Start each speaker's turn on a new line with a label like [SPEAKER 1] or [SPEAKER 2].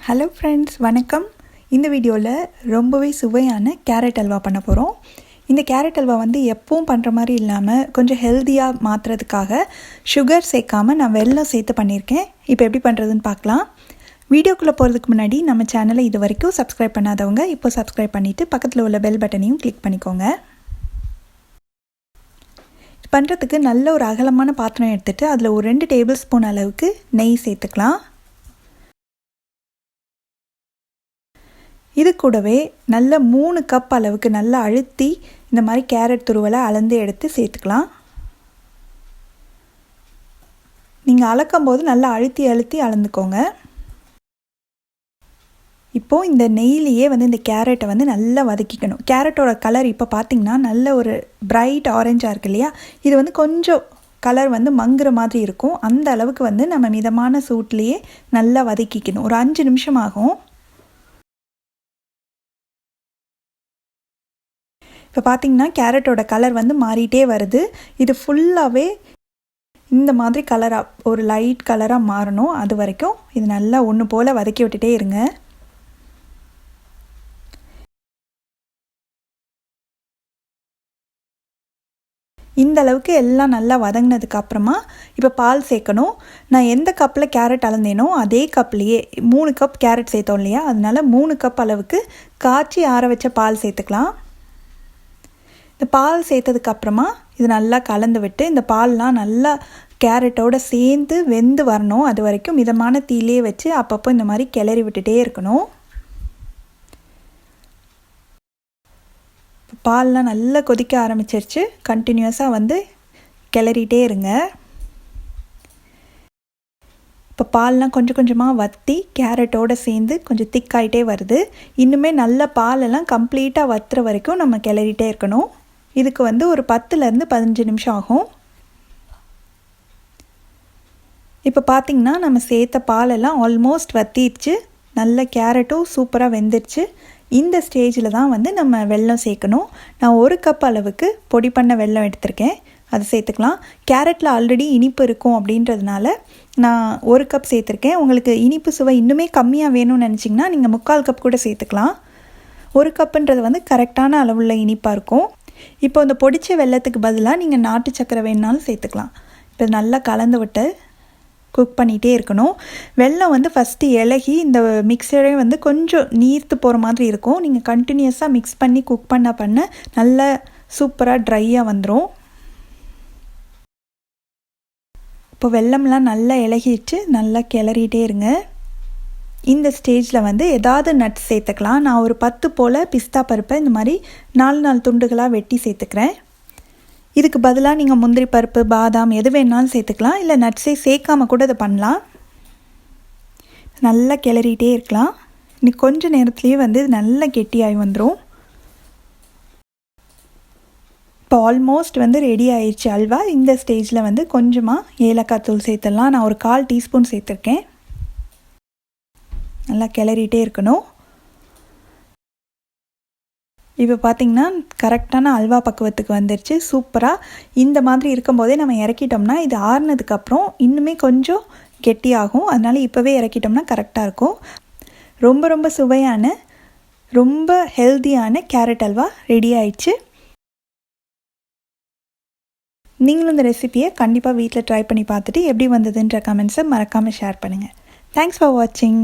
[SPEAKER 1] Hello friends, வணக்கம். இந்த வீடியோவில் ரொம்பவே சுவையான கேரட் அல்வா பண்ண போகிறோம். இந்த கேரட் அல்வா எப்பவும் பண்ணுற மாதிரி இல்லாமல் கொஞ்சம் ஹெல்த்தியாக மாற்றுறதுக்காக சுகர் சேர்க்காமல் நான் வெல்லம் சேர்த்து பண்ணியிருக்கேன். இப்போ எப்படி பண்ணுறதுன்னு பார்க்கலாம். வீடியோக்குள்ளே போகிறதுக்கு முன்னாடி நம்ம சேனலை இது வரைக்கும் சப்ஸ்கிரைப் பண்ணாதவங்க இப்போ சப்ஸ்கிரைப் பண்ணிவிட்டு பக்கத்தில் உள்ள பெல் பட்டனையும் கிளிக் பண்ணிக்கோங்க. பண்ணுறதுக்கு நல்ல ஒரு அகலமான பாத்திரம் எடுத்துகிட்டு அதில் ஒரு 2 டேபிள் ஸ்பூன் அளவுக்கு நெய் சேர்த்துக்கலாம். இது கூடவே நல்ல 3 கப் அளவுக்கு நல்லா அழுத்தி இந்த மாதிரி கேரட் துருவலை அளந்து எடுத்து சேர்த்துக்கலாம். நீங்கள் அளக்கும் போது நல்லா அழுத்தி அளந்துக்கோங்க. இப்போது இந்த நெய்லேயே இந்த கேரட்டை நல்லா வதக்கிக்கணும். கேரட்டோட கலர் இப்போ பார்த்திங்கன்னா நல்ல ஒரு பிரைட் ஆரஞ்சாக இருக்கு இல்லையா, இது கொஞ்சம் கலர் மங்குற மாதிரி இருக்கும். அந்த அளவுக்கு நம்ம மிதமான சூட்லேயே நல்லா வதக்கிக்கணும். ஒரு 5 நிமிஷம் ஆகும். இப்போ பார்த்திங்கன்னா கேரட்டோட கலர் மாறிட்டே வருது. இது ஃபுல்லாகவே இந்த மாதிரி கலராக ஒரு லைட் கலராக மாறணும். அது வரைக்கும் இது நல்லா ஒன்று போல் வதக்கி விட்டுட்டே இருங்க. இந்த அளவுக்கு எல்லாம் நல்லா வதங்கினதுக்கு அப்புறமா இப்போ பால் சேர்க்கணும். நான் எந்த கப்பில் கேரட் அளந்தேனோ அதே கப்லேயே 3 கப் கேரட் சேர்த்தோம் இல்லையா, அதனால 3 கப் அளவுக்கு காய்ச்சி ஆற வச்ச பால் சேர்த்துக்கலாம். இந்த பால் சேர்த்ததுக்கப்புறமா இது நல்லா கலந்து விட்டு இந்த பால்லாம் நல்லா கேரட்டோடு சேர்ந்து வெந்து வரணும். அது வரைக்கும் மிதமான தீயிலே வச்சு அப்பப்போ இந்த மாதிரி கிளறி விட்டுட்டே இருக்கணும். பால்லாம் நல்லா கொதிக்க ஆரம்பிச்சிருச்சு. கண்டினியூஸாக கிளறிட்டே இருங்க. இப்போ பால்லாம் கொஞ்சம் கொஞ்சமாக வற்றி கேரட்டோடு சேர்ந்து கொஞ்சம் திக்காயிட்டே வருது. இன்னுமே நல்ல பாலெல்லாம் கம்ப்ளீட்டாக வற்றுற வரைக்கும் நம்ம கிளறிட்டே இருக்கணும். இதுக்கு ஒரு 10லேருந்து 15 நிமிஷம் ஆகும். இப்போ பார்த்திங்கன்னா நம்ம சேர்த்த பாலெல்லாம் ஆல்மோஸ்ட் வற்றிடுச்சு. நல்ல கேரட்டும் சூப்பராக வெந்துடுச்சு. இந்த ஸ்டேஜில் தான் நம்ம வெல்லம் சேர்க்கணும். நான் 1 கப் அளவுக்கு பொடி பண்ண வெல்லம் எடுத்திருக்கேன், அது சேர்த்துக்கலாம். கேரட்டில் ஆல்ரெடி இனிப்பு இருக்கும் அப்படின்றதுனால நான் 1 கப் சேர்த்துருக்கேன். உங்களுக்கு இனிப்பு சுவை இன்னுமே கம்மியாக வேணும்னு நினச்சிங்கன்னா நீங்கள் 3/4 கப் கூட சேர்த்துக்கலாம். 1 கப்புன்றது கரெக்டான அளவுள்ள இனிப்பாக இருக்கும். இப்போ இந்த பொடிச்ச வெல்லத்துக்கு பதிலாக நீங்கள் நாட்டு சக்கரை வேணுனாலும் சேர்த்துக்கலாம். இப்போ நல்லா கலந்து விட்டு குக் பண்ணிகிட்டே இருக்கணும். வெல்லம் ஃபஸ்ட்டு இலகி இந்த மிக்சரே கொஞ்சம் நீர்த்து போகிற மாதிரி இருக்கும். நீங்கள் கண்டினியூஸாக மிக்ஸ் பண்ணி குக் பண்ண நல்லா சூப்பராக ட்ரையாக வந்துடும். இப்போ வெல்லம்லாம் நல்லா இலகிட்டு நல்லா கிளறிட்டே இருங்க. இந்த ஸ்டேஜில் ஏதாவது நட்ஸ் சேர்த்துக்கலாம். நான் ஒரு 10 போல் பிஸ்தா பருப்பை இந்த மாதிரி 4 துண்டுகளாக வெட்டி சேர்த்துக்கிறேன். இதுக்கு பதிலாக நீங்கள் முந்திரி பருப்பு, பாதாம் எது வேணாலும் சேர்த்துக்கலாம். இல்லை நட்ஸே சேர்க்காமல் கூட இதை பண்ணலாம். நல்லா கிளறிட்டே இருக்கலாம். இன்னைக்கு கொஞ்சம் நேரத்துலேயே இது நல்லா கெட்டியாகி வந்துடும். இப்போ ஆல்மோஸ்ட் ரெடி ஆயிடுச்சு அல்வா. இந்த ஸ்டேஜில் கொஞ்சமாக ஏலக்காய் தூள் சேர்த்துடலாம். நான் ஒரு 1/4 டீஸ்பூன் சேர்த்துருக்கேன். நல்லா கிளறிட்டே இருக்கணும். இப்போ பார்த்திங்கன்னா கரெக்டான அல்வா பக்குவத்துக்கு வந்துருச்சு. சூப்பராக இந்த மாதிரி இருக்கும்போதே நம்ம இறக்கிட்டோம்னா இது ஆறுனதுக்கப்புறம் இன்னுமே கொஞ்சம் கெட்டியாகும். அதனால் இப்போவே இறக்கிட்டோம்னா கரெக்டாக இருக்கும். ரொம்ப ரொம்ப சுவையான ரொம்ப ஹெல்த்தியான கேரட் அல்வா ரெடி ஆயிடுச்சு. நீங்களும் இந்த ரெசிபியை கண்டிப்பாக வீட்டில் ட்ரை பண்ணி பார்த்துட்டு எப்படி வந்ததுன்ற கமெண்ட்ஸை மறக்காமல் ஷேர் பண்ணுங்கள். தேங்க்ஸ் ஃபார் வாட்சிங்.